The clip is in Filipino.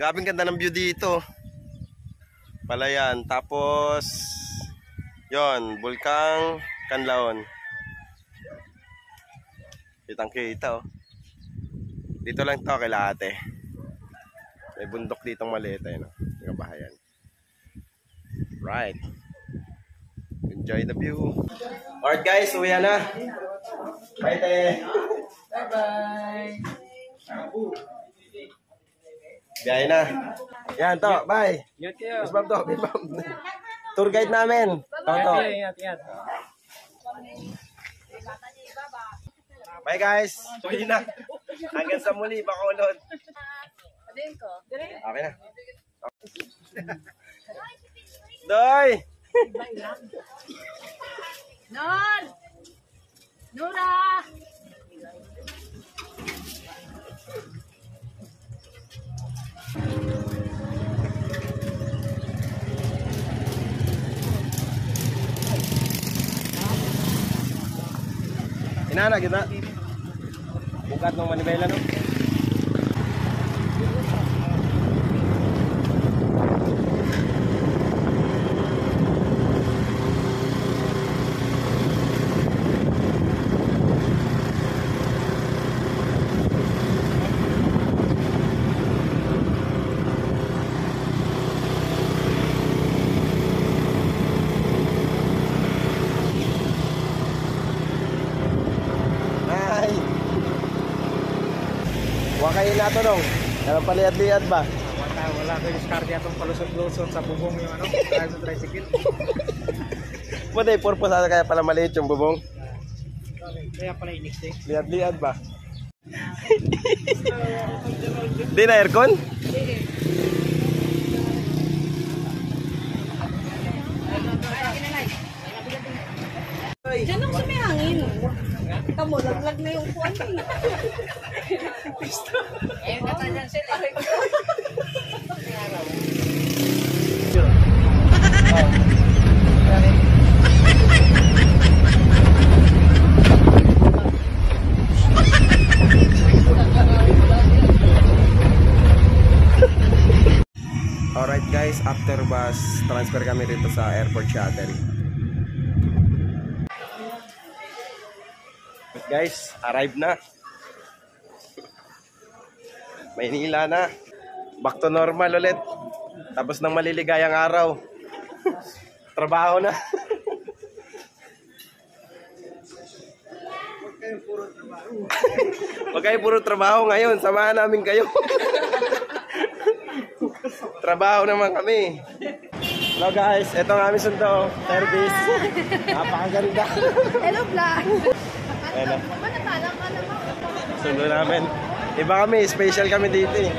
Grabing ganda ng view dito. Palayan. Tapos, yon, Bulkang Kanlaon. Kitang-kita, oh. Dito lang to kay Ate. May bundok ditong maliit, no? Yung bahayan. Right. Enjoy the view. Alright guys, uwi na. Bye, te. Bye-bye. Biyahe na. Yan to, bye. Ingat kayo. Bisbam to, bisbam. Tour guide namin. Toto. Ingat. Bye guys. Uwi na. Hanggang sa muli, Bacolod. Okay na. Doy! Non! Nura! Inana kita. Bukat ng manibela, no? Wakayin nato dong. Dalam paliad-liad ba? Wala ko yung discard atong palusot-lusot sa bubong yung ano, kaya sa tricycle. Buti, purpose ata kaya pala maliit yung bubong. Kaya pala inis eh. Liad-liad ba? Di na aircon? Diyan ako sa may hangin. Kamu, laglag na yung kuwan eh. Ayun na tayo dyan sila. Alright guys, after bus, transfer kami dito sa airport shuttle. Guys, arrive na. Maynila na. Back to normal ulit. Tapos ng maliligayang araw. Trabaho na. Huwag kayo puro trabaho ngayon. Samahan namin kayo. Trabaho naman kami. Hello guys, ito ang aming sundo. Service. Napakaganda. Hello vlog. Sundo namin. Iba kami, special kami dito eh.